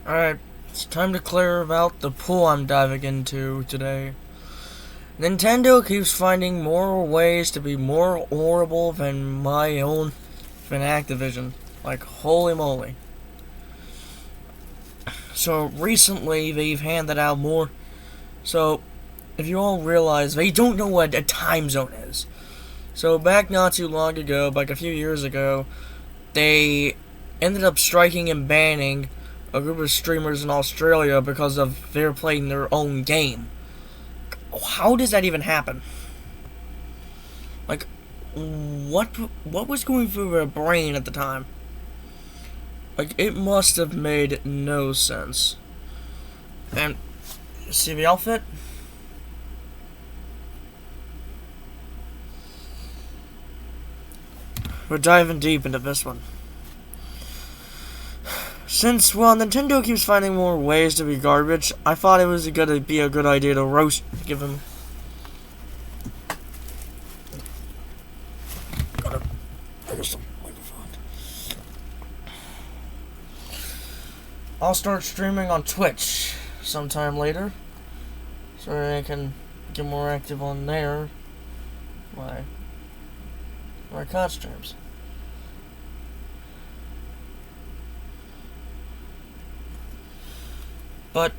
Alright, it's time to clear about the pool I'm diving into today. Nintendo keeps finding more ways to be more horrible than Activision. Like, holy moly. So, recently, they've handed out more. So, if you all realize, they don't know what a time zone is. So, back not too long ago, like a few years ago, they ended up striking and banning a group of streamers in Australia because of they're playing their own game. How does that even happen? Like, what was going through their brain at the time? Like, it must have made no sense. And, see the outfit? We're diving deep into this one. Since, Nintendo keeps finding more ways to be garbage, I thought it was gonna be a good idea to give them. I'll start streaming on Twitch sometime later, so I can get more active on there. My COD streams. But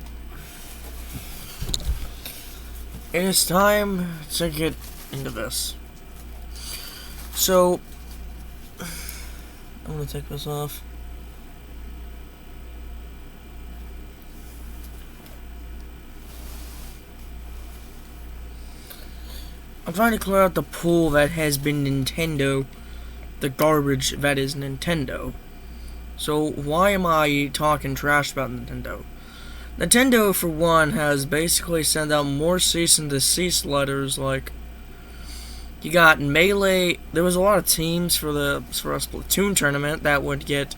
it is time to get into this. So I'm gonna take this off. I'm trying to clear out the pool that has been Nintendo, the garbage that is Nintendo. So why am I talking trash about Nintendo? Nintendo, for one, has basically sent out more cease and desist letters. Like, you got Melee. There was a lot of teams for a Splatoon tournament that would get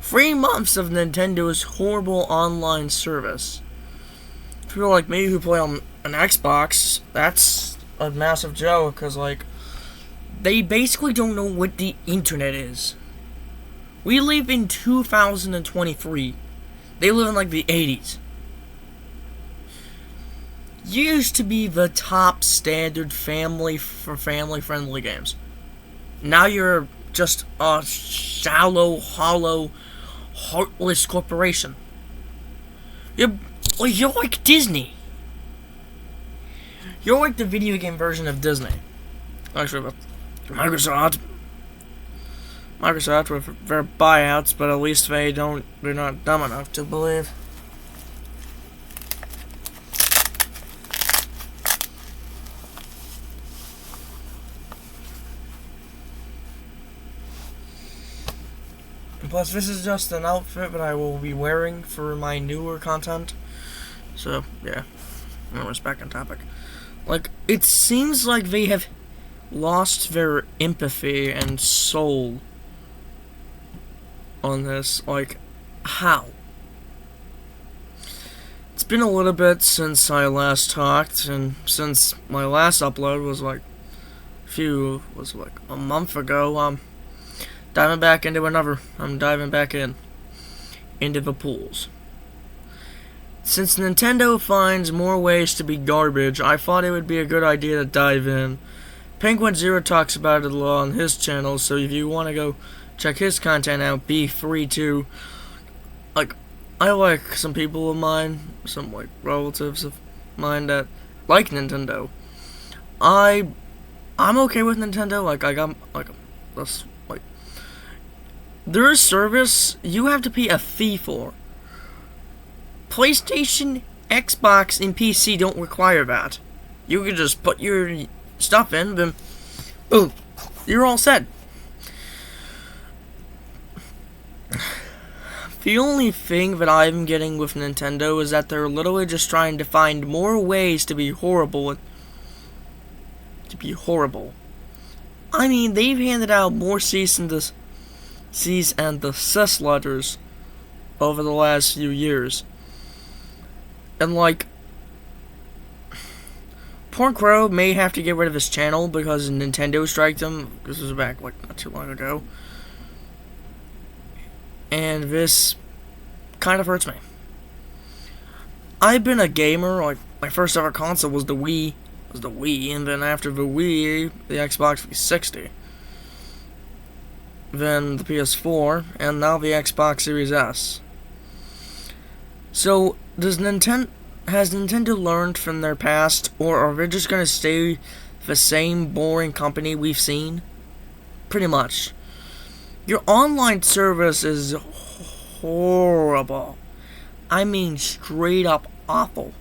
3 months of Nintendo's horrible online service. People like me who play on an Xbox, that's a massive joke, because, like, they basically don't know what the internet is. We live in 2023. They live in, like, the 80s. Used to be the top standard family-friendly games. Now you're just a shallow, hollow, heartless corporation. You're like Disney. You're like the video game version of Disney. Actually, Microsoft with their buyouts, but at least they're not dumb enough to believe. Plus, this is just an outfit that I will be wearing for my newer content. So, yeah. Anyways, back on topic. Like, it seems like they have lost their empathy and soul on this. Like, how? It's been a little bit since I last talked, and since my last upload was like a month ago, I'm diving back into the pools. Since Nintendo finds more ways to be garbage, I thought it would be a good idea to dive in. Penguin Zero talks about it a lot on his channel, so if you want to go check his content out, be free to. Like, I like some people of mine, some like relatives of mine that like Nintendo. I'm okay with Nintendo. Like, I got this. Their service, you have to pay a fee for. PlayStation, Xbox, and PC don't require that. You can just put your stuff in, then boom, you're all set. The only thing that I'm getting with Nintendo is that they're literally just trying to find more ways to be horrible. I mean, they've handed out more cease and desist letters over the last few years. And, like, Pork Crow may have to get rid of his channel because Nintendo striked him. This was back, like, not too long ago. And this kind of hurts me. I've been a gamer. Like, my first ever console was the Wii. And then after the Wii, the Xbox 360. Then the PS4, and now the Xbox Series S. So, has Nintendo learned from their past, or are they just gonna stay the same boring company we've seen? Pretty much. Your online service is horrible. I mean, straight up awful.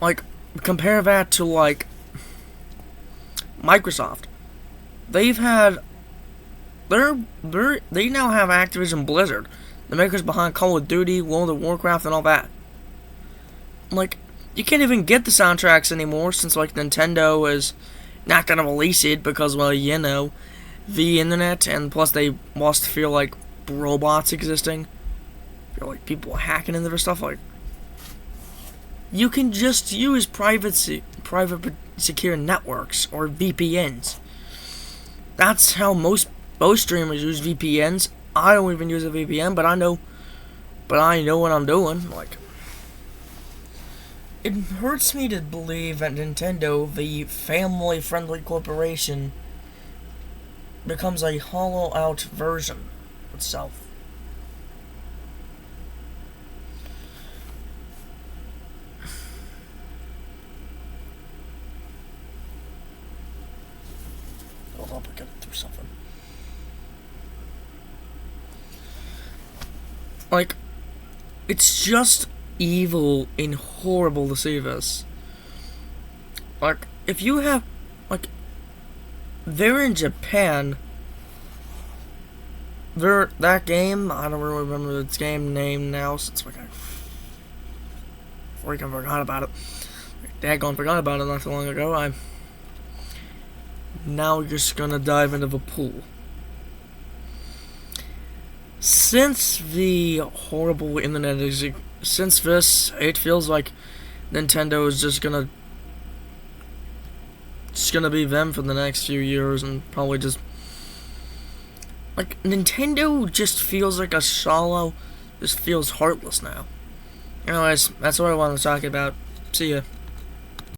Like, compare that to, like, Microsoft. They now have Activision Blizzard, the makers behind Call of Duty, World of Warcraft, and all that. Like, you can't even get the soundtracks anymore since, like, Nintendo is not gonna release it because, well, you know, the internet, and plus they must feel like robots existing. Feel like people hacking into their stuff. Like, you can just use private secure networks or VPNs. That's how most streamers use VPNs. I don't even use a VPN, but I know what I'm doing. Like, it hurts me to believe that Nintendo, the family-friendly corporation, becomes a hollow-out version of itself. Hold up, I gotta do something. Like, it's just evil and horrible to see this. Like, if you have, like, they're in Japan. That game, I don't really remember its game name now since I freaking forgot about it. Daggone forgot about it not too long ago. I'm now just gonna dive into the pool. Since the horrible internet since this, it feels like Nintendo is just gonna be them for the next few years, and probably just, like, Nintendo just feels like just feels heartless now. Anyways, that's what I wanted to talk about. See ya.